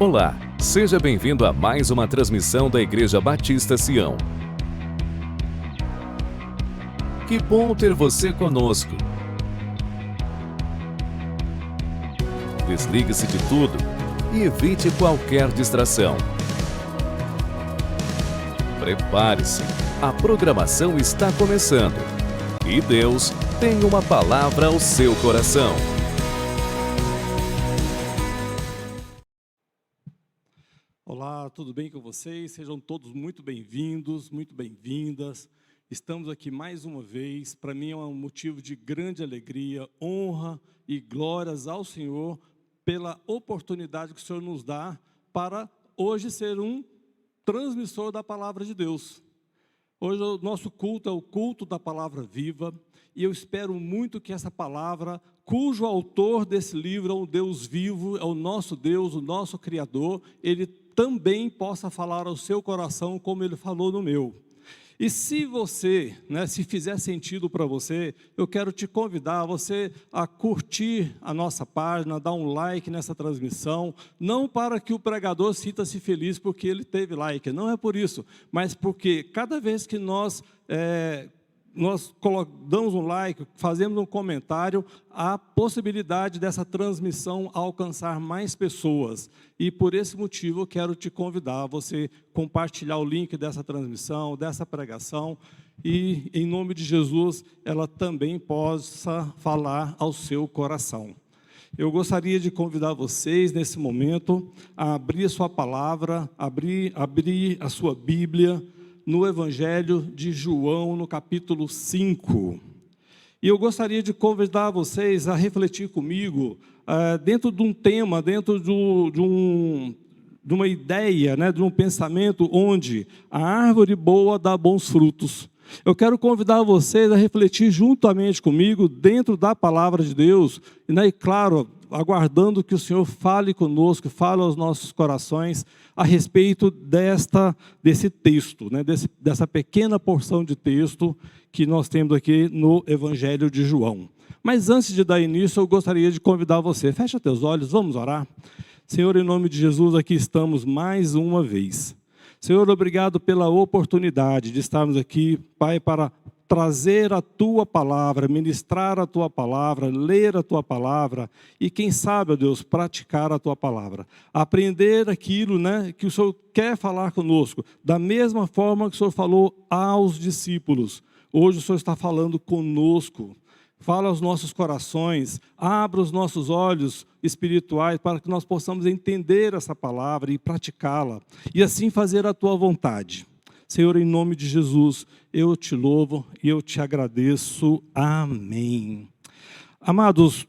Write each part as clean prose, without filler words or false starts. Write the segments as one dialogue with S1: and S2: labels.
S1: Olá, seja bem-vindo a mais uma transmissão da Igreja Batista Sião. Que bom ter você conosco. Desligue-se de tudo e evite qualquer distração. Prepare-se, a programação está começando e Deus tem uma palavra ao seu coração.
S2: Olá, tudo bem com vocês? Sejam todos muito bem-vindos, muito bem-vindas. Estamos aqui mais uma vez. Para mim é um motivo de grande alegria, honra e glórias ao Senhor pela oportunidade que o Senhor nos dá para hoje ser um transmissor da palavra de Deus. Hoje o nosso culto é o culto da palavra viva e eu espero muito que essa palavra, cujo autor desse livro é um Deus vivo, é o nosso Deus, o nosso Criador, ele também possa falar ao seu coração como ele falou no meu. E se você, se fizer sentido para você, eu quero te convidar a curtir a nossa página, dar um like nessa transmissão, não para que o pregador sinta-se feliz porque ele teve like, não é por isso, mas porque cada vez que nós damos um like, fazemos um comentário, há possibilidade dessa transmissão alcançar mais pessoas. E por esse motivo eu quero te convidar a você compartilhar o link dessa transmissão, dessa pregação, e em nome de Jesus ela também possa falar ao seu coração. Eu gostaria de convidar vocês nesse momento a abrir a sua palavra, abrir a sua Bíblia, no Evangelho de João, no capítulo 5. E eu gostaria de convidar vocês a refletir comigo dentro de um tema, dentro de uma ideia, de um pensamento onde a árvore boa dá bons frutos. Eu quero convidar vocês a refletir juntamente comigo dentro da palavra de Deus, e claro, aguardando que o Senhor fale conosco, fale aos nossos corações a respeito desse texto, dessa pequena porção de texto que nós temos aqui no Evangelho de João. Mas antes de dar início, eu gostaria de convidar você, fecha teus olhos, vamos orar. Senhor, em nome de Jesus, aqui estamos mais uma vez. Senhor, obrigado pela oportunidade de estarmos aqui, Pai, para trazer a Tua palavra, ministrar a Tua palavra, ler a Tua palavra e, quem sabe, ó Deus, praticar a Tua palavra. Aprender aquilo que o Senhor quer falar conosco, da mesma forma que o Senhor falou aos discípulos. Hoje o Senhor está falando conosco. Fala aos nossos corações, abra os nossos olhos espirituais para que nós possamos entender essa palavra e praticá-la, e assim fazer a Tua vontade. Senhor, em nome de Jesus, eu te louvo e eu te agradeço. Amém. Amados,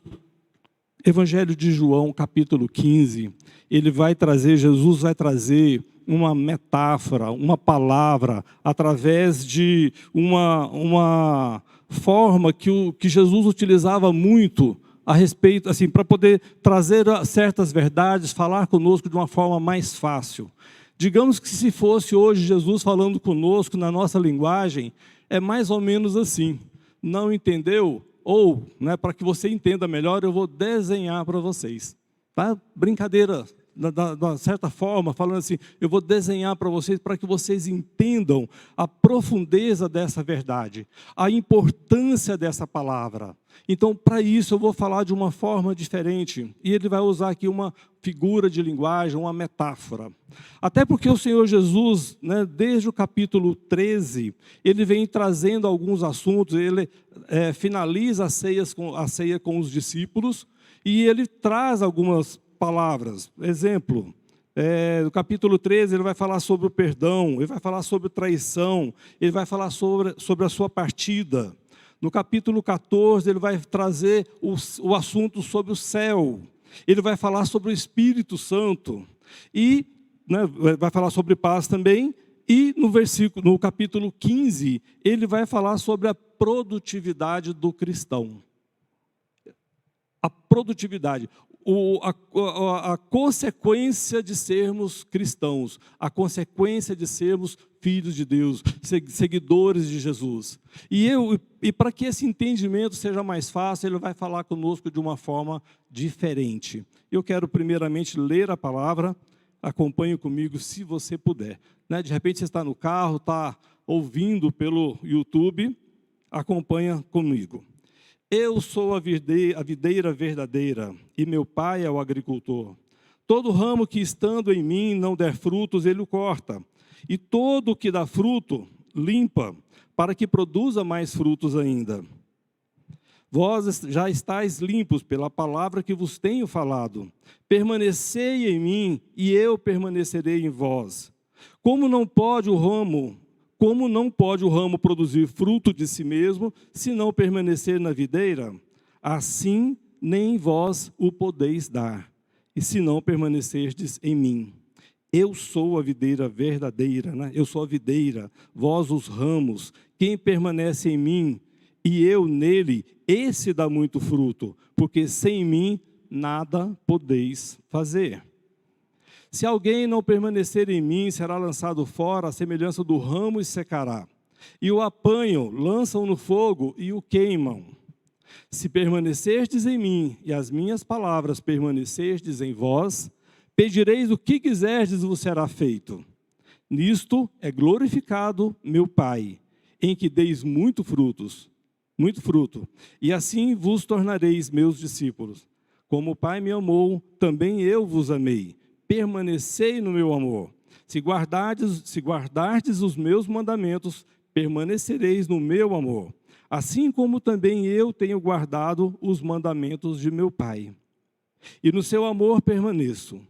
S2: Evangelho de João, capítulo 15, Jesus vai trazer uma metáfora, uma palavra, através de uma forma que Jesus utilizava muito a respeito, assim, para poder trazer certas verdades, falar conosco de uma forma mais fácil. Digamos que se fosse hoje Jesus falando conosco na nossa linguagem, é mais ou menos assim. Não entendeu? Ou, para que você entenda melhor, eu vou desenhar para vocês. Tá? Brincadeira, de certa forma, falando assim, eu vou desenhar para vocês, para que vocês entendam a profundeza dessa verdade, a importância dessa palavra. Então, para isso, eu vou falar de uma forma diferente, e ele vai usar aqui uma figura de linguagem, uma metáfora. Até porque o Senhor Jesus, desde o capítulo 13, ele vem trazendo alguns assuntos, ele finaliza a ceia com os discípulos, e ele traz algumas palavras. Exemplo, no capítulo 13 ele vai falar sobre o perdão, ele vai falar sobre traição, ele vai falar sobre a sua partida. No capítulo 14 ele vai trazer o assunto sobre o céu, ele vai falar sobre o Espírito Santo, e vai falar sobre paz também, e no capítulo 15 ele vai falar sobre a produtividade do cristão. A produtividade. A consequência de sermos cristãos, a consequência de sermos filhos de Deus, seguidores de Jesus. E para que esse entendimento seja mais fácil, ele vai falar conosco de uma forma diferente. Eu quero primeiramente ler a palavra acompanhe comigo se você puder. Né? De repente você está no carro, está ouvindo pelo YouTube, acompanha comigo. Eu sou a videira verdadeira, e meu pai é o agricultor. Todo ramo que estando em mim não der frutos, ele o corta. E todo que dá fruto, limpa, para que produza mais frutos ainda. Vós já estáis limpos pela palavra que vos tenho falado. Permanecei em mim, e eu permanecerei em vós. Como não pode o ramo produzir fruto de si mesmo, se não permanecer na videira? Assim nem vós o podeis dar, e se não permanecerdes em mim. Eu sou a videira verdadeira, né? Eu sou a videira, vós os ramos. Quem permanece em mim e eu nele, esse dá muito fruto, porque sem mim nada podeis fazer. Se alguém não permanecer em mim, será lançado fora, à semelhança do ramo, e secará. E o apanham, lançam no fogo e o queimam. Se permanecerdes em mim, e as minhas palavras permanecerdes em vós, pedireis o que quiserdes, vos será feito. Nisto é glorificado meu Pai, em que deis muito fruto, e assim vos tornareis meus discípulos. Como o Pai me amou, também eu vos amei. Permanecei no meu amor. Se guardardes os meus mandamentos, permanecereis no meu amor. Assim como também eu tenho guardado os mandamentos de meu Pai. E no seu amor permaneço.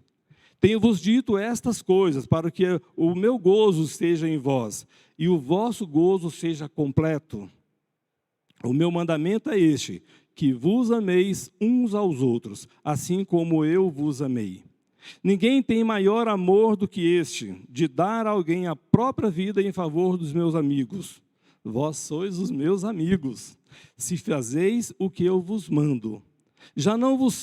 S2: Tenho-vos dito estas coisas, para que o meu gozo esteja em vós, e o vosso gozo seja completo. O meu mandamento é este, que vos ameis uns aos outros, assim como eu vos amei. Ninguém tem maior amor do que este, de dar a alguém a própria vida em favor dos meus amigos. Vós sois os meus amigos, se fazeis o que eu vos mando. Já não vos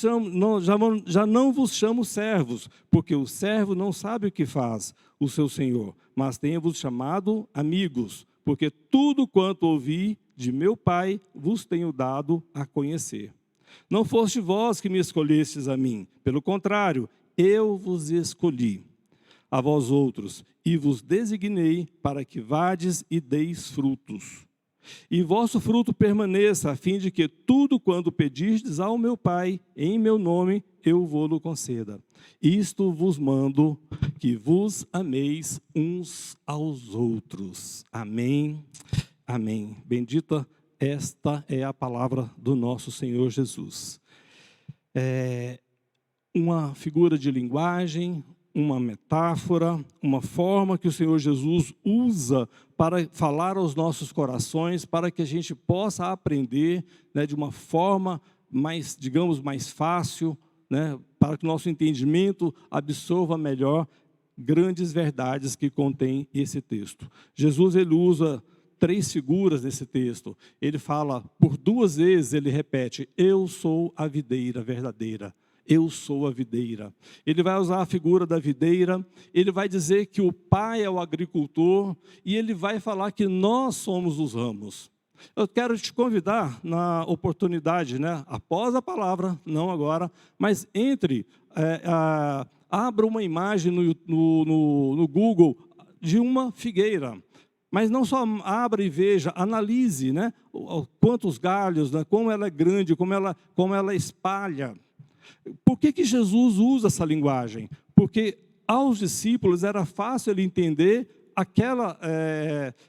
S2: chamo servos, porque o servo não sabe o que faz o seu senhor, mas tenho-vos chamado amigos, porque tudo quanto ouvi de meu Pai vos tenho dado a conhecer. Não foste vós que me escolhestes a mim, pelo contrário, eu vos escolhi a vós outros, e vos designei para que vades e deis frutos. E vosso fruto permaneça, a fim de que tudo quanto pedirdes ao meu Pai, em meu nome, eu vou-lo conceda. Isto vos mando, que vos ameis uns aos outros. Amém, amém. Bendita esta é a palavra do nosso Senhor Jesus. Uma figura de linguagem, uma metáfora, uma forma que o Senhor Jesus usa para falar aos nossos corações, para que a gente possa aprender, né, de uma forma mais, digamos, mais fácil, né, para que o nosso entendimento absorva melhor grandes verdades que contém esse texto. Jesus, ele usa 3 figuras nesse texto. Ele fala, por 2 vezes, ele repete, eu sou a videira verdadeira. Eu sou a videira. Ele vai usar a figura da videira, ele vai dizer que o Pai é o agricultor, e ele vai falar que nós somos os ramos. Eu quero te convidar na oportunidade, né, após a palavra, não agora, mas abra uma imagem no Google de uma figueira. Mas não só abra e veja, analise, né, quantos galhos, né, como ela é grande, como ela espalha. Por que Jesus usa essa linguagem? Porque aos discípulos era fácil ele entender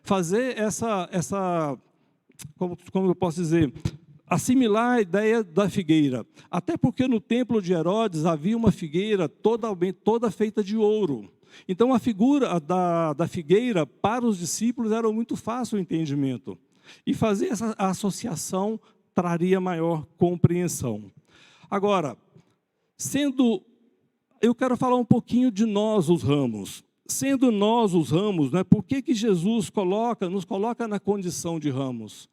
S2: fazer essa como eu posso dizer, assimilar a ideia da figueira. Até porque no templo de Herodes havia uma figueira toda feita de ouro. Então a figura da figueira para os discípulos era muito fácil o entendimento. E fazer essa associação traria maior compreensão. Agora, eu quero falar um pouquinho de nós, os ramos. Sendo nós os ramos, né, por que Jesus nos coloca na condição de ramos?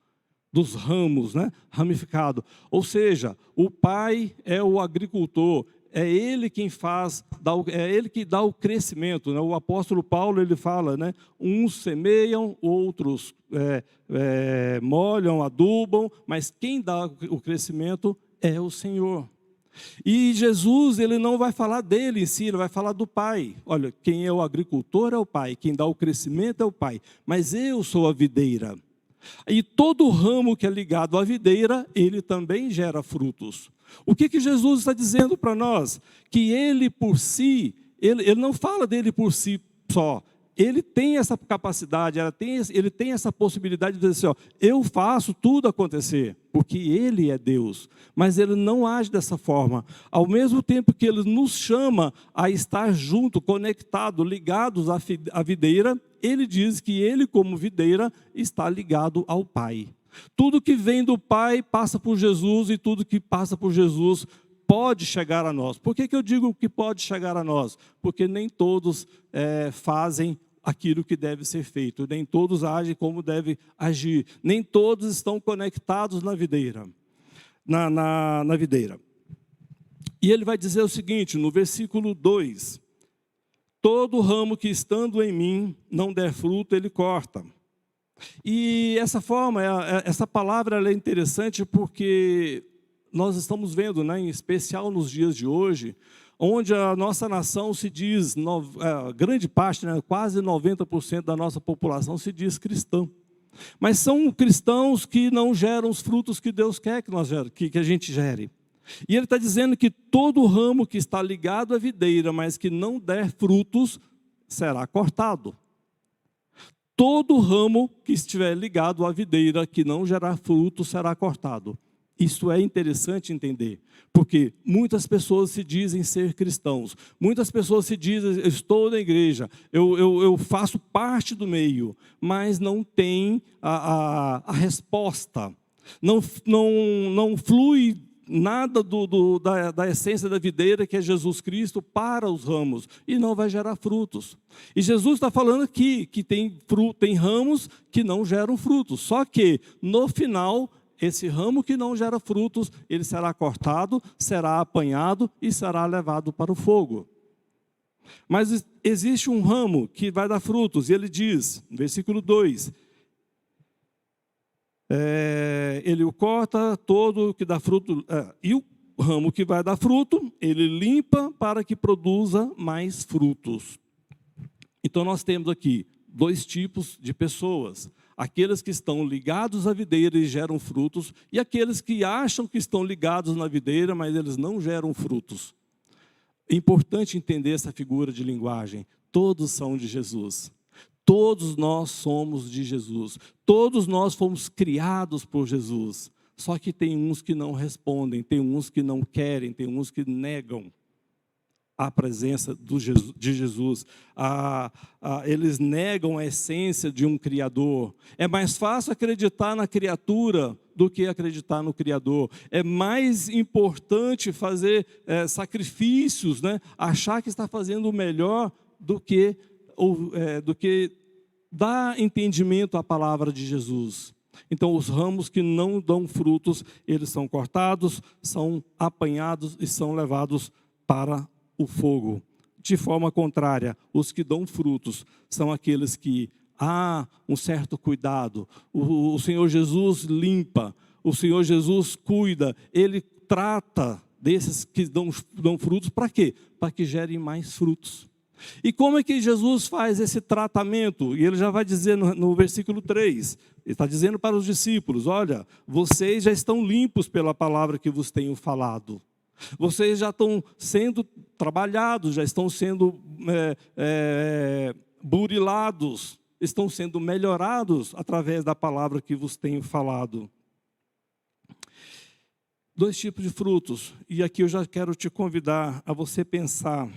S2: Dos ramos, né, ramificado. Ou seja, o Pai é o agricultor, é Ele quem é Ele que dá o crescimento. Né? O apóstolo Paulo, ele fala, né, uns semeiam, outros molham, adubam, mas quem dá o crescimento é o Senhor. E Jesus, ele não vai falar dele em si, ele vai falar do Pai. Olha, quem é o agricultor é o Pai, quem dá o crescimento é o Pai, mas eu sou a videira. E todo ramo que é ligado à videira, ele também gera frutos. O que Jesus está dizendo para nós? Que ele por si, ele não fala dele por si só. Ele tem essa capacidade, ele tem essa possibilidade de dizer assim, ó, eu faço tudo acontecer, porque ele é Deus. Mas ele não age dessa forma. Ao mesmo tempo que ele nos chama a estar junto, conectado, ligados à videira, ele diz que ele, como videira, está ligado ao Pai. Tudo que vem do Pai passa por Jesus, e tudo que passa por Jesus pode chegar a nós. Por que eu digo que pode chegar a nós? Porque nem todos fazem aquilo que deve ser feito, nem todos agem como deve agir, nem todos estão conectados na videira. Na videira. E ele vai dizer o seguinte, no versículo 2, todo ramo que estando em mim não der fruto, ele corta. E essa palavra ela é interessante porque nós estamos vendo, né, em especial nos dias de hoje, onde a nossa nação se diz, grande parte, né, quase 90% da nossa população se diz cristã. Mas são cristãos que não geram os frutos que Deus quer que a gente gere. E ele está dizendo que todo ramo que está ligado à videira, mas que não der frutos, será cortado. Todo ramo que estiver ligado à videira, que não gerar frutos, será cortado. Isso é interessante entender, porque muitas pessoas se dizem ser cristãos, muitas pessoas se dizem, eu estou na igreja, eu faço parte do meio, mas não tem a resposta, não flui nada da essência da videira, que é Jesus Cristo, para os ramos, e não vai gerar frutos. E Jesus está falando aqui que tem ramos que não geram frutos, só que no final, esse ramo que não gera frutos, ele será cortado, será apanhado e será levado para o fogo. Mas existe um ramo que vai dar frutos, e ele diz, no versículo 2, ele o corta todo que dá fruto, e o ramo que vai dar fruto, ele limpa para que produza mais frutos. Então nós temos aqui dois tipos de pessoas. Aqueles que estão ligados à videira e geram frutos, e aqueles que acham que estão ligados na videira, mas eles não geram frutos. É importante entender essa figura de linguagem. Todos são de Jesus. Todos nós somos de Jesus. Todos nós fomos criados por Jesus. Só que tem uns que não respondem, tem uns que não querem, tem uns que negam a presença de Jesus, eles negam a essência de um Criador. É mais fácil acreditar na criatura do que acreditar no Criador. É mais importante fazer sacrifícios, né? Achar que está fazendo o melhor do que dar entendimento à palavra de Jesus. Então, os ramos que não dão frutos, eles são cortados, são apanhados e são levados para o fogo. De forma contrária, os que dão frutos são aqueles que há um certo cuidado. O Senhor Jesus limpa, o Senhor Jesus cuida, Ele trata desses que dão frutos. Para quê? Para que gerem mais frutos. E como é que Jesus faz esse tratamento? E ele já vai dizer no versículo 3, ele está dizendo para os discípulos, olha, vocês já estão limpos pela palavra que vos tenho falado. Vocês já estão sendo trabalhados, já estão sendo burilados, estão sendo melhorados através da palavra que vos tenho falado. Dois tipos de frutos, e aqui eu já quero te convidar a você pensar,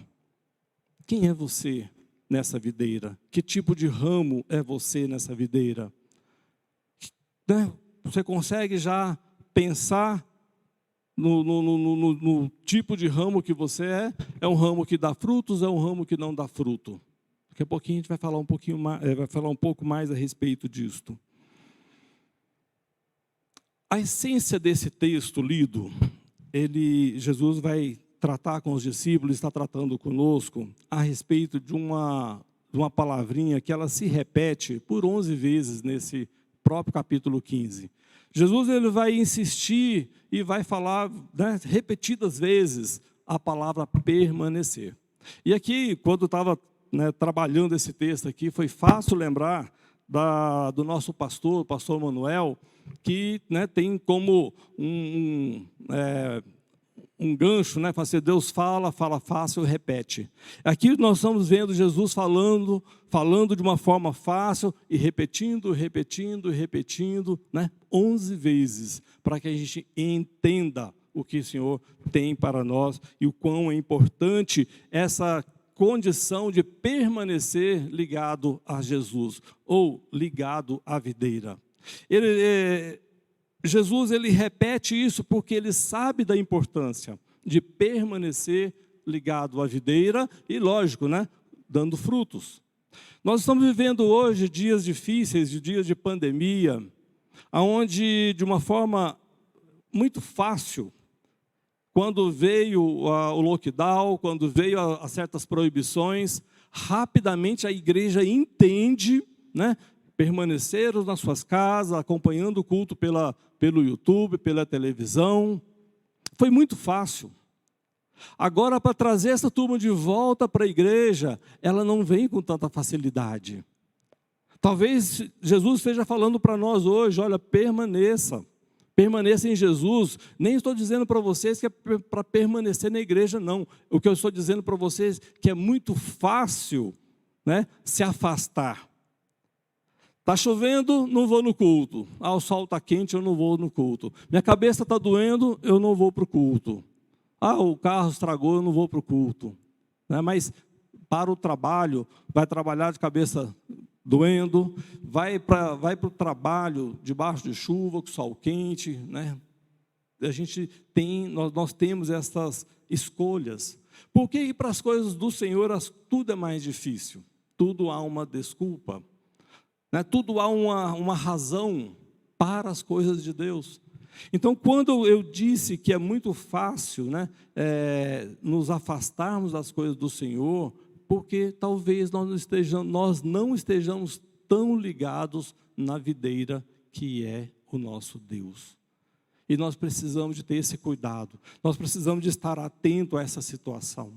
S2: quem é você nessa videira? Que tipo de ramo é você nessa videira? Você consegue já pensar no tipo de ramo que você é? É um ramo que dá frutos, é um ramo que não dá fruto? Daqui a pouquinho a gente vai falar um pouco mais a respeito disto. A essência desse texto lido, Jesus vai tratar com os discípulos, está tratando conosco a respeito de uma palavrinha que ela se repete por 11 vezes nesse próprio capítulo 15. Jesus ele vai insistir e vai falar, né, repetidas vezes a palavra permanecer. E aqui, quando eu estava, né, trabalhando esse texto aqui, foi fácil lembrar do nosso pastor, o pastor Manuel, que, né, tem como um gancho, né, para ser Deus fala fácil, repete. Aqui nós estamos vendo Jesus falando de uma forma fácil e repetindo, né, 11 vezes, para que a gente entenda o que o Senhor tem para nós e o quão é importante essa condição de permanecer ligado a Jesus, ou ligado à videira. Jesus ele repete isso porque ele sabe da importância de permanecer ligado à videira e, lógico, né, dando frutos. Nós estamos vivendo hoje dias difíceis, dias de pandemia, onde de uma forma muito fácil, quando veio o lockdown, quando veio a certas proibições, rapidamente a igreja entende, né, permaneceram nas suas casas, acompanhando o culto pelo YouTube, pela televisão. Foi muito fácil. Agora, para trazer essa turma de volta para a igreja, ela não vem com tanta facilidade. Talvez Jesus esteja falando para nós hoje, olha, permaneça em Jesus. Nem estou dizendo para vocês que é para permanecer na igreja, não. O que eu estou dizendo para vocês é que é muito fácil, né, se afastar. Está chovendo, não vou no culto. O sol está quente, eu não vou no culto. Minha cabeça está doendo, eu não vou para o culto. O carro estragou, eu não vou para o culto. Né? Mas para o trabalho, vai trabalhar de cabeça doendo, vai para o trabalho debaixo de chuva, com sol quente. Né? Nós temos essas escolhas. Porque ir para as coisas do Senhor, tudo é mais difícil. Tudo há uma desculpa. Né? Tudo há uma razão para as coisas de Deus. Então, quando eu disse que é muito fácil, né, nos afastarmos das coisas do Senhor, porque talvez nós não estejamos tão ligados na videira que é o nosso Deus. E nós precisamos de ter esse cuidado, nós precisamos de estar atento a essa situação.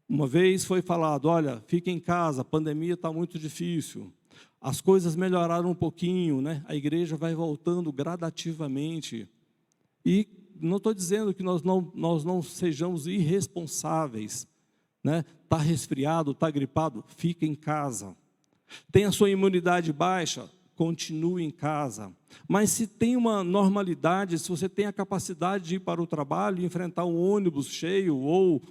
S2: Uma vez foi falado, olha, fique em casa, a pandemia está muito difícil. As coisas melhoraram um pouquinho, né? A igreja vai voltando gradativamente. E não estou dizendo que nós não sejamos irresponsáveis. Né? Está resfriado, está gripado, fica em casa. Tem a sua imunidade baixa, continue em casa. Mas se tem uma normalidade, se você tem a capacidade de ir para o trabalho e enfrentar um ônibus cheio, ou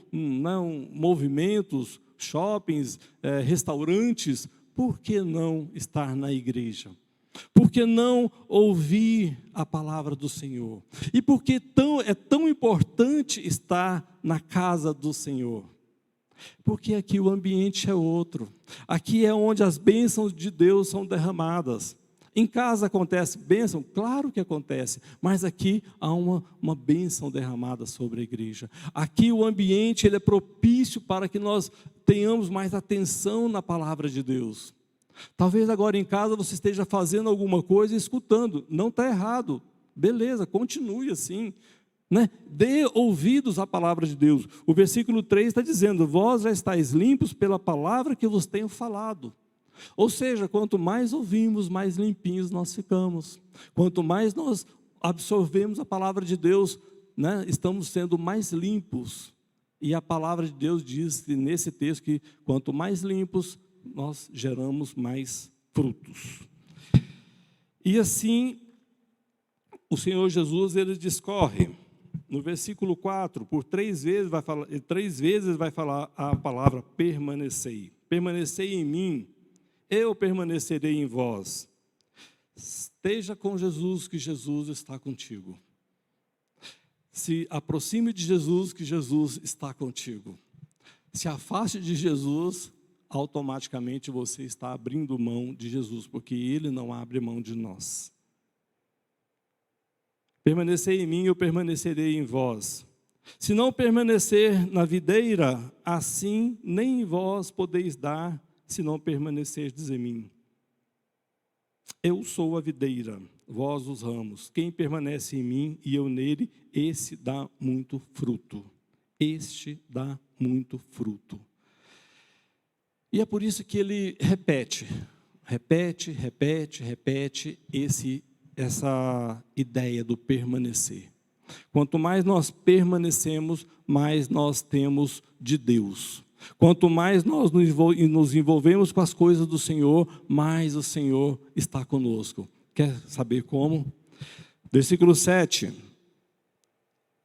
S2: movimentos, shoppings, restaurantes, por que não estar na igreja? Por que não ouvir a palavra do Senhor? E por que é tão importante estar na casa do Senhor? Porque aqui o ambiente é outro. Aqui é onde as bênçãos de Deus são derramadas. Em casa acontece bênção? Claro que acontece. Mas aqui há uma bênção derramada sobre a igreja. Aqui o ambiente ele é propício para que nós tenhamos mais atenção na palavra de Deus. Talvez agora em casa você esteja fazendo alguma coisa e escutando. Não está errado. Beleza, continue assim. Né? Dê ouvidos à palavra de Deus. O versículo 3 está dizendo, vós já estáis limpos pela palavra que vos tenho falado. Ou seja, quanto mais ouvimos, mais limpinhos nós ficamos. Quanto mais nós absorvemos a palavra de Deus, né, estamos sendo mais limpos. E a palavra de Deus diz nesse texto que quanto mais limpos, nós geramos mais frutos. E assim, o Senhor Jesus, ele discorre. No versículo 4, por 3 vezes vai falar a palavra permanecei. Permanecei em mim, eu permanecerei em vós. Esteja com Jesus, que Jesus está contigo. Se aproxime de Jesus, que Jesus está contigo. Se afaste de Jesus, automaticamente você está abrindo mão de Jesus, porque Ele não abre mão de nós. Permanecei em mim, eu permanecerei em vós. Se não permanecer na videira, assim nem vós podeis dar, se não permanecerdes em mim. Eu sou a videira, vós os ramos. Quem permanece em mim e eu nele, esse dá muito fruto. Este dá muito fruto. E é por isso que ele repete essa ideia do permanecer. Quanto mais nós permanecemos, mais nós temos de Deus. Quanto mais nós nos envolvemos com as coisas do Senhor, mais o Senhor está conosco. Quer saber como? Versículo 7.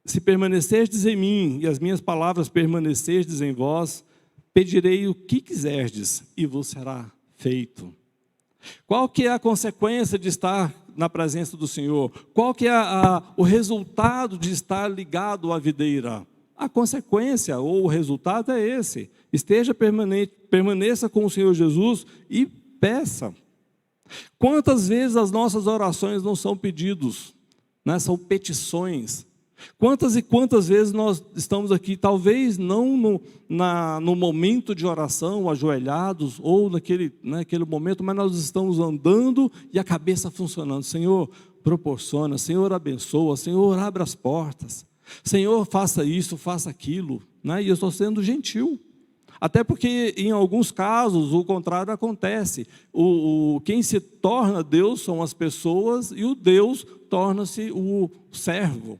S2: Se permanecerdes em mim e as minhas palavras permanecerdes em vós, pedirei o que quiserdes e vos será feito. Qual que é a consequência de estar na presença do Senhor? Qual que é o resultado de estar ligado à videira? A consequência ou o resultado é esse. Esteja permanente, permaneça com o Senhor Jesus e peça. Quantas vezes as nossas orações não são pedidos, né? São petições. Quantas e quantas vezes nós estamos aqui, talvez não no momento de oração, ajoelhados, ou naquele momento, mas nós estamos andando e a cabeça funcionando. Senhor, proporciona, Senhor, abençoa, Senhor, abre as portas. Senhor, faça isso, faça aquilo, né? E eu estou sendo gentil. Até porque, em alguns casos, o contrário acontece. Quem se torna Deus são as pessoas e o Deus torna-se o servo.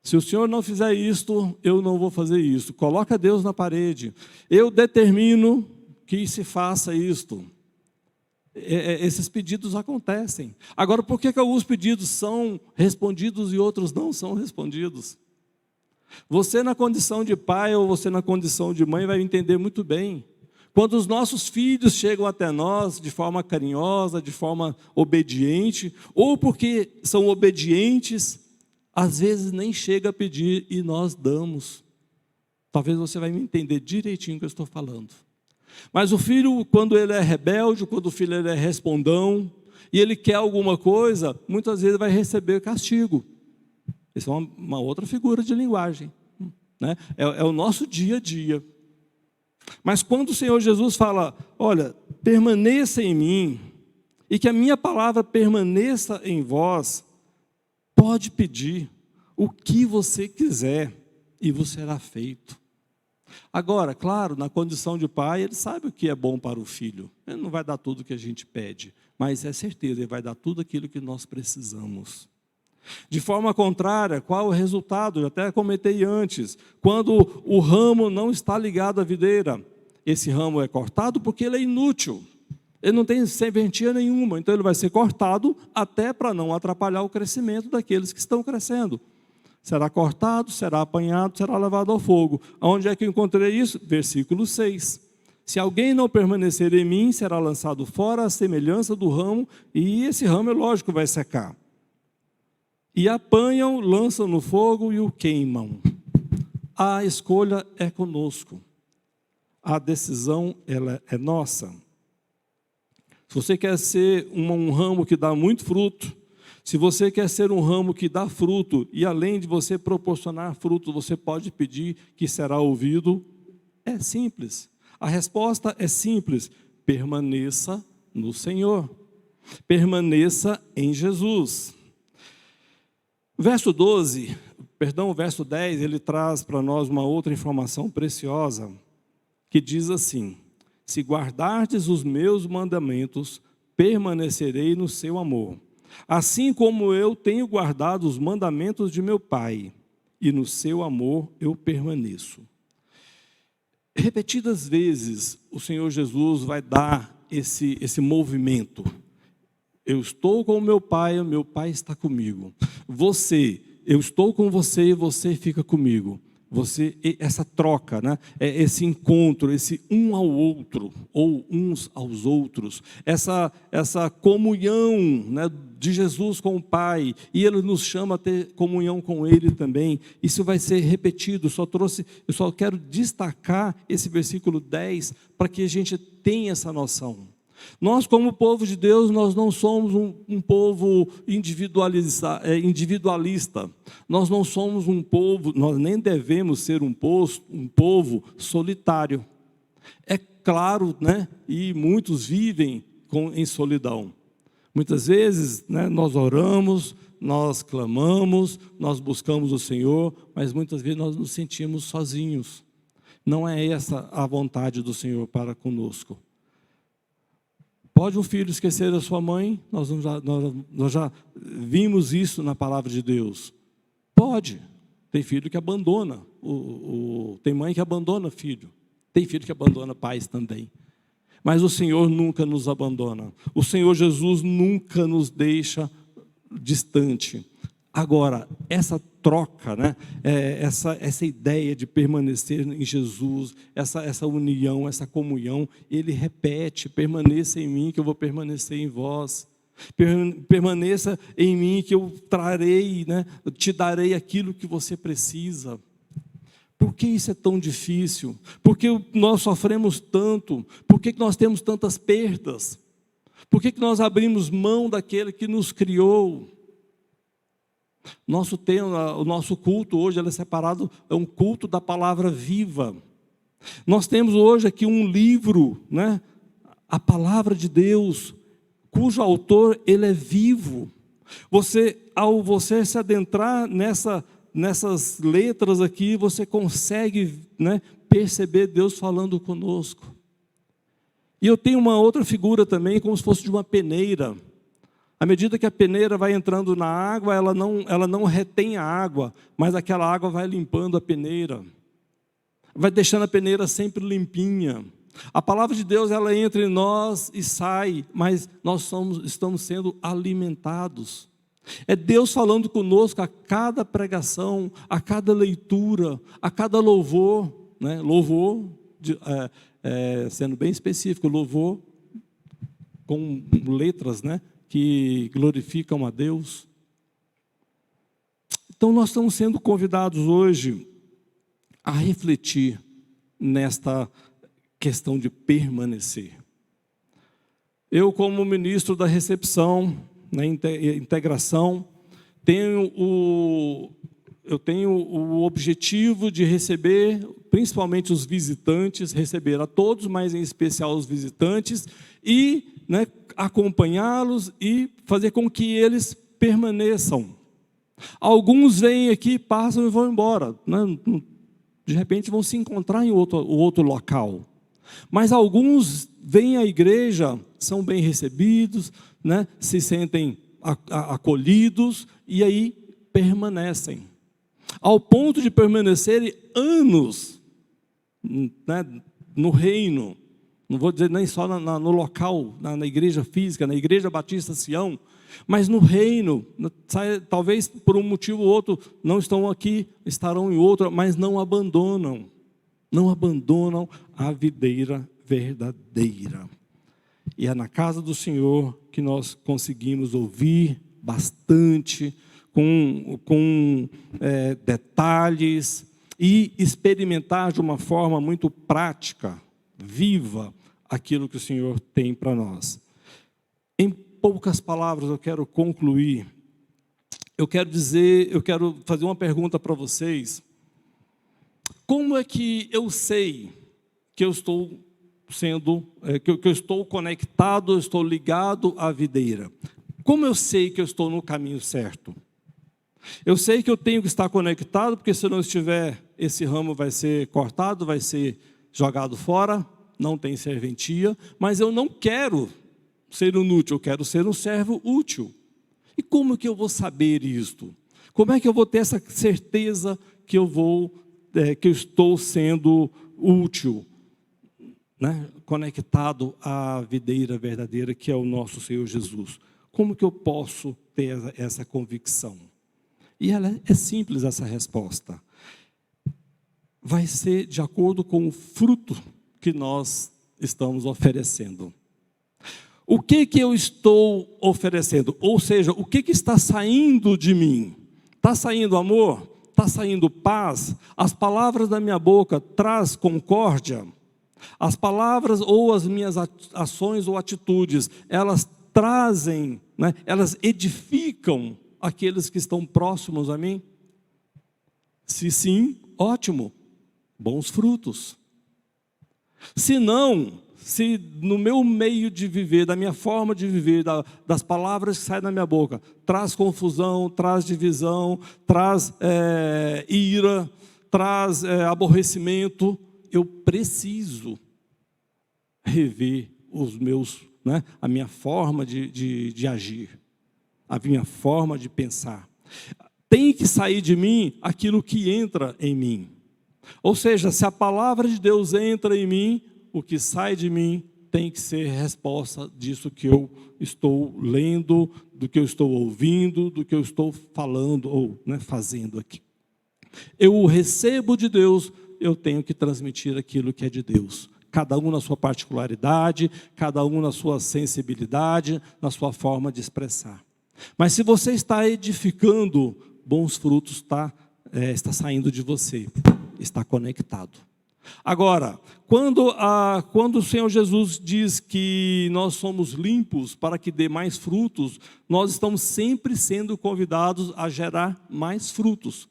S2: Se o Senhor não fizer isto, eu não vou fazer isso. Coloca Deus na parede. Eu determino que se faça isto. Esses pedidos acontecem. Agora, por que alguns pedidos são respondidos e outros não são respondidos? Você na condição de pai ou você na condição de mãe vai entender muito bem. Quando os nossos filhos chegam até nós de forma carinhosa, de forma obediente, ou porque são obedientes, às vezes nem chega a pedir e nós damos. Talvez você vai me entender direitinho o que eu estou falando. Mas o filho, quando ele é rebelde, quando o filho ele é respondão, e ele quer alguma coisa, muitas vezes vai receber castigo. Isso é uma outra figura de linguagem, né? É o nosso dia a dia. Mas quando o Senhor Jesus fala, olha, permaneça em mim, e que a minha palavra permaneça em vós, pode pedir o que você quiser, e vos será feito. Agora, claro, na condição de pai, ele sabe o que é bom para o filho. Ele não vai dar tudo o que a gente pede, mas é certeza, ele vai dar tudo aquilo que nós precisamos. De forma contrária, qual o resultado? Eu até comentei antes, quando o ramo não está ligado à videira, esse ramo é cortado porque ele é inútil. Ele não tem serventia nenhuma, então ele vai ser cortado até para não atrapalhar o crescimento daqueles que estão crescendo. Será cortado, será apanhado, será levado ao fogo. Onde é que eu encontrei isso? Versículo 6. Se alguém não permanecer em mim, será lançado fora à semelhança do ramo, e esse ramo, é lógico, vai secar. E apanham, lançam no fogo e o queimam. A escolha é conosco. A decisão ela é nossa. Se você quer ser um ramo que dá muito fruto, se você quer ser um ramo que dá fruto, e além de você proporcionar fruto, você pode pedir que será ouvido, é simples. A resposta é simples, permaneça no Senhor. Permaneça em Jesus. Verso 10, ele traz para nós uma outra informação preciosa, que diz assim, se guardardes os meus mandamentos, permanecerei no seu amor. Assim como eu tenho guardado os mandamentos de meu Pai, e no seu amor eu permaneço. Repetidas vezes, o Senhor Jesus vai dar esse movimento. Eu estou com o meu Pai está comigo. Eu estou com você e você fica comigo. Essa troca, né? Esse encontro, esse um ao outro, ou uns aos outros, essa comunhão, né, de Jesus com o Pai, e Ele nos chama a ter comunhão com Ele também. Isso vai ser repetido, eu só quero destacar esse versículo 10, para que a gente tenha essa noção. Nós, como povo de Deus, nós não somos um povo individualista. Nós não somos um povo, nós nem devemos ser um povo solitário. É claro, né? E muitos vivem em solidão. Muitas vezes, né, nós oramos, nós clamamos, nós buscamos o Senhor, mas muitas vezes nós nos sentimos sozinhos. Não é essa a vontade do Senhor para conosco. Pode um filho esquecer a sua mãe? Nós já vimos isso na palavra de Deus. Pode. Tem filho que abandona, tem mãe que abandona filho. Tem filho que abandona pais também. Mas o Senhor nunca nos abandona. O Senhor Jesus nunca nos deixa distante. Agora, essa troca, né? Essa ideia de permanecer em Jesus, essa união, essa comunhão, ele repete: permaneça em mim que eu vou permanecer em vós. Permaneça em mim que eu trarei, né? Te darei aquilo que você precisa. Por que isso é tão difícil? Por que nós sofremos tanto? Por que nós temos tantas perdas? Por que nós abrimos mão daquele que nos criou? O nosso culto hoje ele é separado, é um culto da palavra viva. Nós temos hoje aqui um livro, né? A palavra de Deus, cujo autor ele é vivo. Ao você se adentrar nessas letras aqui, você consegue, né, perceber Deus falando conosco. E eu tenho uma outra figura também, como se fosse de uma peneira. À medida que a peneira vai entrando na água, ela não retém a água, mas aquela água vai limpando a peneira. Vai deixando a peneira sempre limpinha. A palavra de Deus, ela entra em nós e sai, mas nós estamos sendo alimentados. É Deus falando conosco a cada pregação, a cada leitura, a cada louvor, né? Louvor, sendo bem específico, louvor com letras, né, que glorificam a Deus. Então nós estamos sendo convidados hoje a refletir nesta questão de permanecer. Eu, como ministro da recepção, na integração, eu tenho o objetivo de receber, principalmente os visitantes, receber a todos, mas em especial os visitantes, e, né, acompanhá-los e fazer com que eles permaneçam. Alguns vêm aqui, passam e vão embora, né? De repente vão se encontrar em outro local. Mas alguns vêm à igreja, são bem recebidos, né? Se sentem acolhidos e aí permanecem. Ao ponto de permanecerem anos, né, no reino. Não vou dizer nem só no local, na igreja física, na igreja Batista Sião, mas no reino. Talvez por um motivo ou outro não estão aqui, estarão em outro, mas não abandonam. Não abandonam a videira verdadeira. E é na casa do Senhor que nós conseguimos ouvir bastante, com detalhes, e experimentar de uma forma muito prática, viva, aquilo que o Senhor tem para nós. Em poucas palavras eu quero concluir. Eu quero fazer uma pergunta para vocês. Como é que eu sei que eu estou que eu estou conectado, eu estou ligado à videira? Como eu sei que eu estou no caminho certo? Eu sei que eu tenho que estar conectado, porque se eu não estiver, esse ramo vai ser cortado, vai ser jogado fora, não tem serventia, mas eu não quero ser inútil, eu quero ser um servo útil. E como que eu vou saber isto? Como é que eu vou ter essa certeza que eu estou sendo útil, né? Conectado à videira verdadeira, que é o nosso Senhor Jesus? Como que eu posso ter essa convicção? E ela é simples, essa resposta. Vai ser de acordo com o fruto que nós estamos oferecendo. O que eu estou oferecendo? Ou seja, o que está saindo de mim? Está saindo amor? Está saindo paz? As palavras da minha boca traz concórdia? As palavras ou as minhas ações ou atitudes, elas trazem, né, elas edificam aqueles que estão próximos a mim? Se sim, ótimo, bons frutos. Se não, se no meu meio de viver, da minha forma de viver, das palavras que saem da minha boca, traz confusão, traz divisão, traz ira, traz aborrecimento, eu preciso rever a minha forma de agir, a minha forma de pensar. Tem que sair de mim aquilo que entra em mim. Ou seja, se a palavra de Deus entra em mim, o que sai de mim tem que ser resposta disso que eu estou lendo, do que eu estou ouvindo, do que eu estou falando ou fazendo aqui. Eu recebo de Deus, eu tenho que transmitir aquilo que é de Deus. Cada um na sua particularidade, cada um na sua sensibilidade, na sua forma de expressar. Mas se você está edificando, bons frutos está saindo de você, está conectado. Agora, quando o Senhor Jesus diz que nós somos limpos para que dê mais frutos, nós estamos sempre sendo convidados a gerar mais frutos.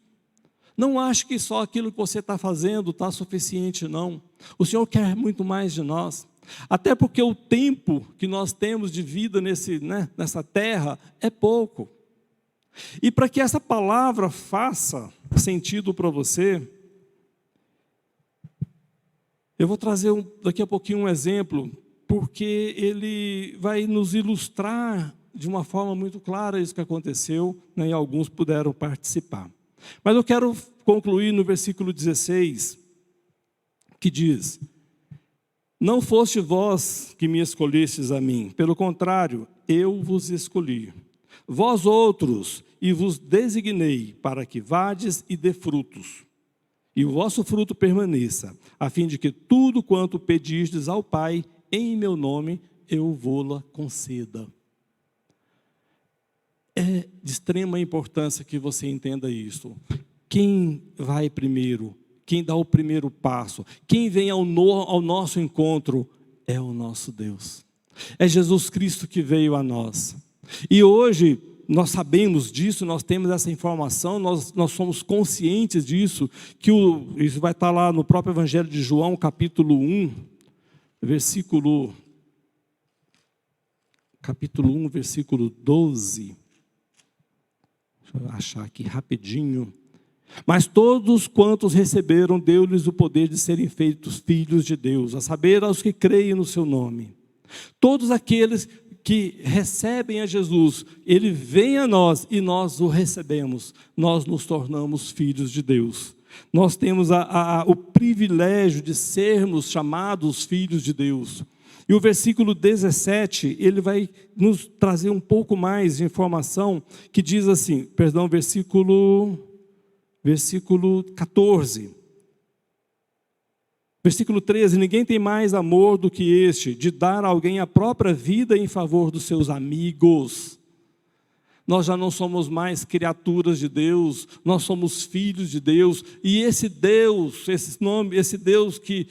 S2: Não ache que só aquilo que você está fazendo está suficiente, não. O Senhor quer muito mais de nós. Até porque o tempo que nós temos de vida nessa terra é pouco. E para que essa palavra faça sentido para você, eu vou trazer daqui a pouquinho um exemplo, porque ele vai nos ilustrar de uma forma muito clara isso que aconteceu, e alguns puderam participar. Mas eu quero concluir no versículo 16, que diz: não foste vós que me escolhestes a mim, pelo contrário, eu vos escolhi. Vós outros, e vos designei para que vades e dê frutos, e o vosso fruto permaneça, a fim de que tudo quanto pedirdes ao Pai, em meu nome, eu vou-la conceda. É de extrema importância que você entenda isso. Quem vai primeiro, quem dá o primeiro passo, quem vem ao nosso encontro, é o nosso Deus. É Jesus Cristo que veio a nós. E hoje, nós sabemos disso, nós temos essa informação, nós somos conscientes disso, que isso vai estar lá no próprio Evangelho de João, capítulo 1, versículo 12. Deixa eu achar aqui rapidinho. Mas todos quantos receberam, deu-lhes o poder de serem feitos filhos de Deus, a saber, aos que creem no seu nome. Todos aqueles que recebem a Jesus, Ele vem a nós e nós o recebemos, nós nos tornamos filhos de Deus. Nós temos o privilégio de sermos chamados filhos de Deus. E o versículo 17, ele vai nos trazer um pouco mais de informação, que diz assim, versículo 14. Versículo 13, ninguém tem mais amor do que este, de dar a alguém a própria vida em favor dos seus amigos. Nós já não somos mais criaturas de Deus, nós somos filhos de Deus, e esse Deus, esse Deus que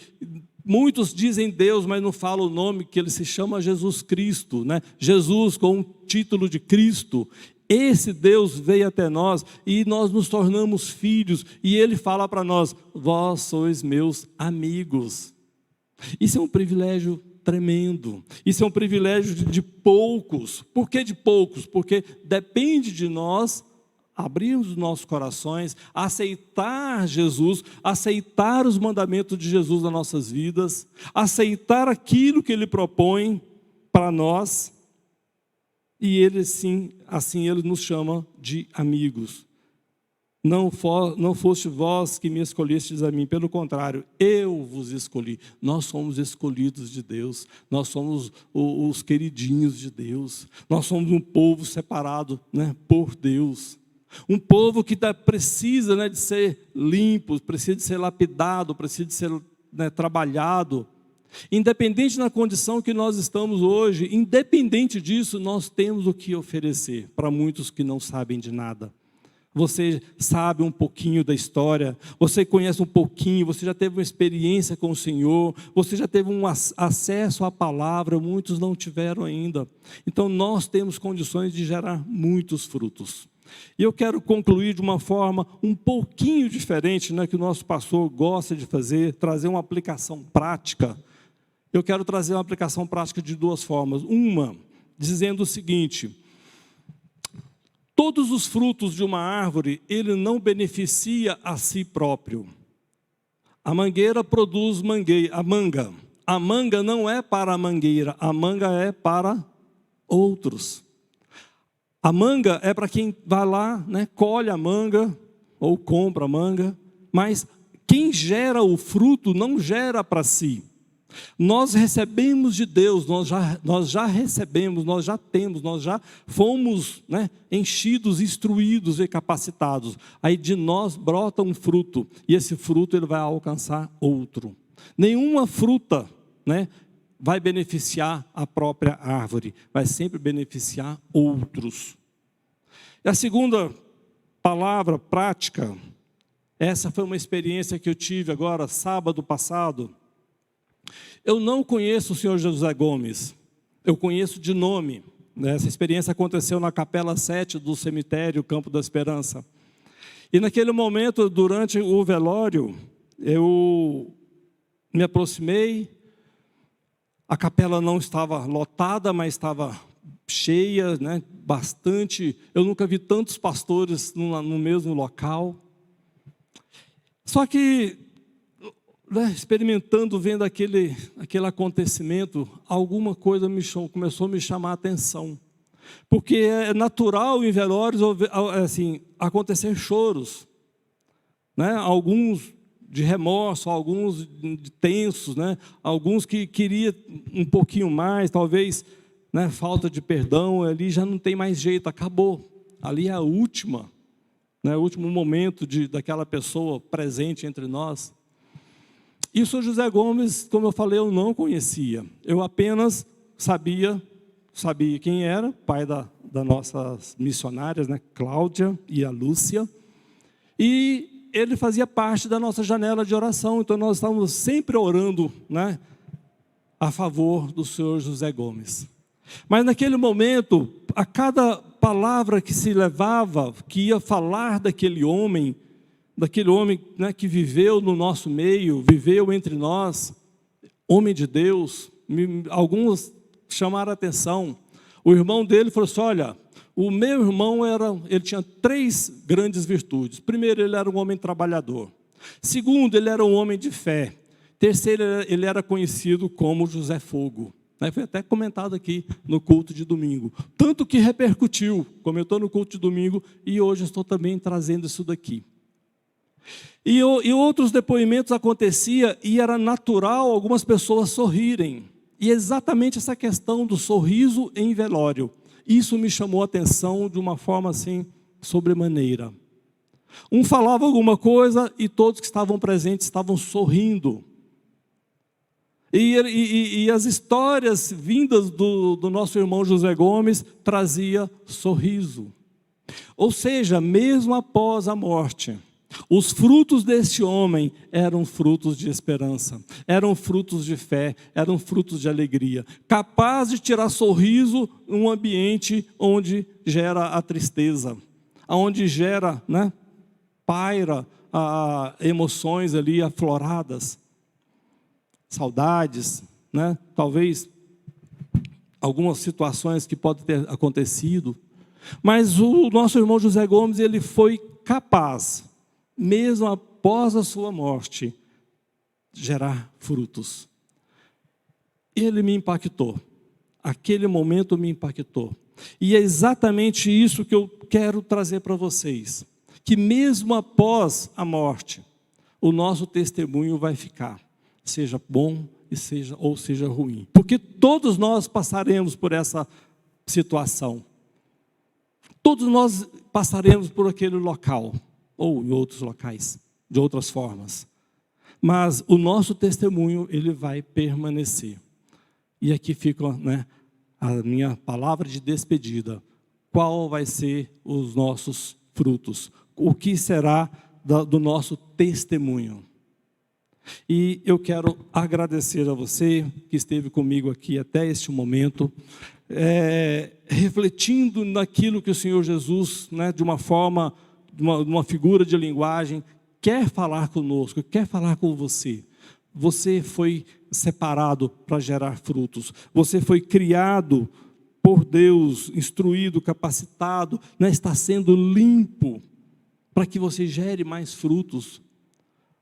S2: muitos dizem Deus, mas não falam o nome, que ele se chama Jesus Cristo, Jesus com o título de Cristo. Esse Deus veio até nós e nós nos tornamos filhos, e Ele fala para nós: vós sois meus amigos. Isso é um privilégio tremendo, isso é um privilégio de poucos. Por que de poucos? Porque depende de nós abrirmos os nossos corações, aceitar Jesus, aceitar os mandamentos de Jesus nas nossas vidas, aceitar aquilo que Ele propõe para nós. E Ele sim, assim Ele nos chama de amigos. Não foste vós que me escolhestes a mim, pelo contrário, eu vos escolhi. Nós somos escolhidos de Deus, nós somos os queridinhos de Deus, nós somos um povo separado por Deus. Um povo que precisa de ser limpo, precisa de ser lapidado, precisa de ser trabalhado. Independente da condição que nós estamos hoje, independente disso, nós temos o que oferecer para muitos que não sabem de nada. Você sabe um pouquinho da história, você conhece um pouquinho, você já teve uma experiência com o Senhor, você já teve um acesso à palavra, muitos não tiveram ainda. Então nós temos condições de gerar muitos frutos. E eu quero concluir de uma forma um pouquinho diferente, que o nosso pastor gosta de fazer, trazer uma aplicação prática. eu quero trazer uma aplicação prática de duas formas. Uma, dizendo o seguinte: todos os frutos de uma árvore, ele não beneficia a si próprio. A mangueira produz a manga. A manga não é para a mangueira, a manga é para outros. A manga é para quem vai lá, né, colhe a manga ou compra a manga, mas quem gera o fruto não gera para si. Nós recebemos de Deus, nós já recebemos, nós já temos, nós já fomos, né, enchidos, instruídos e capacitados. Aí de nós brota um fruto, e esse fruto ele vai alcançar outro. Nenhuma fruta, né, vai beneficiar a própria árvore, vai sempre beneficiar outros. E a segunda palavra prática, essa foi uma experiência que eu tive agora, sábado passado. Eu não conheço o senhor José Gomes, eu conheço de nome. Essa experiência aconteceu na Capela 7 do cemitério Campo da Esperança. E naquele momento, durante o velório, eu me aproximei. A capela não estava lotada, mas estava cheia, né, bastante. Eu nunca vi tantos pastores no mesmo local. Só que, né, experimentando, vendo aquele acontecimento, alguma coisa começou a me chamar a atenção. Porque é natural em velórios assim, acontecer choros, né? Alguns de remorso, alguns de tensos, né? Alguns que queriam um pouquinho mais, talvez, né, falta de perdão, ali já não tem mais jeito, acabou. Ali é a última, né, o último momento daquela pessoa presente entre nós. E o senhor José Gomes, como eu falei, eu não conhecia. Eu apenas sabia quem era, pai das nossas missionárias, né, Cláudia e a Lúcia. E ele fazia parte da nossa janela de oração, então nós estávamos sempre orando, né, a favor do senhor José Gomes. Mas naquele momento, a cada palavra que se levava, que ia falar daquele homem, né, que viveu no nosso meio, viveu entre nós, homem de Deus, alguns chamaram a atenção. O irmão dele falou assim: olha, o meu irmão ele tinha 3 grandes virtudes. Primeiro, ele era um homem trabalhador. Segundo, ele era um homem de fé. Terceiro, ele era conhecido como José Fogo. Foi até comentado aqui no culto de domingo. Tanto que repercutiu, comentou no culto de domingo, e hoje estou também trazendo isso daqui. E outros depoimentos acontecia e era natural algumas pessoas sorrirem. E exatamente essa questão do sorriso em velório, isso me chamou a atenção de uma forma assim, sobremaneira. Um falava alguma coisa e todos que estavam presentes estavam sorrindo. E as histórias vindas do nosso irmão José Gomes trazia sorriso. Ou seja, mesmo após a morte, os frutos deste homem eram frutos de esperança, eram frutos de fé, eram frutos de alegria, capaz de tirar sorriso em um ambiente onde gera a tristeza, onde gera, né, paira emoções ali afloradas, saudades, né, talvez algumas situações que podem ter acontecido. Mas o nosso irmão José Gomes, ele foi capaz, mesmo após a sua morte, gerar frutos. Ele me impactou. Aquele momento me impactou. E é exatamente isso que eu quero trazer para vocês. Que mesmo após a morte, o nosso testemunho vai ficar. Seja bom ou seja ruim. Porque todos nós passaremos por essa situação. Todos nós passaremos por aquele local, ou em outros locais, de outras formas. Mas o nosso testemunho, ele vai permanecer. E aqui fica, né, a minha palavra de despedida. Qual vai ser os nossos frutos? O que será do nosso testemunho? E eu quero agradecer a você que esteve comigo aqui até este momento, refletindo naquilo que o Senhor Jesus, né, de uma forma, uma figura de linguagem, quer falar conosco, quer falar com você. Você foi separado para gerar frutos. Você foi criado por Deus, instruído, capacitado, né? Está sendo limpo para que você gere mais frutos.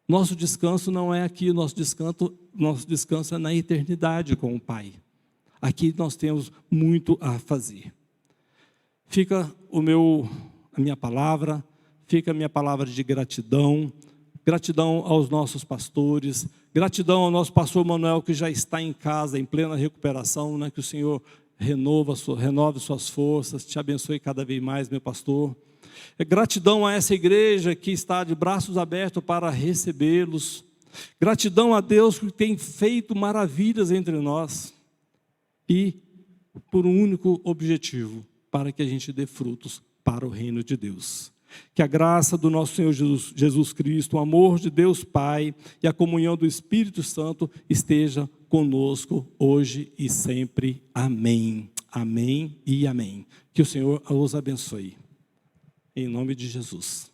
S2: Nosso descanso não é aqui, nosso descanso é na eternidade com o Pai. Aqui nós temos muito a fazer. Fica a minha palavra, fica a minha palavra de gratidão. Gratidão aos nossos pastores, gratidão ao nosso pastor Manuel, que já está em casa, em plena recuperação, né? Que o Senhor renove suas forças, te abençoe cada vez mais, meu pastor. Gratidão a essa igreja que está de braços abertos para recebê-los. Gratidão a Deus que tem feito maravilhas entre nós. E por um único objetivo, para que a gente dê frutos para o reino de Deus. Que a graça do nosso Senhor Jesus Cristo, o amor de Deus Pai e a comunhão do Espírito Santo esteja conosco hoje e sempre. Amém. Amém e amém. Que o Senhor os abençoe. Em nome de Jesus.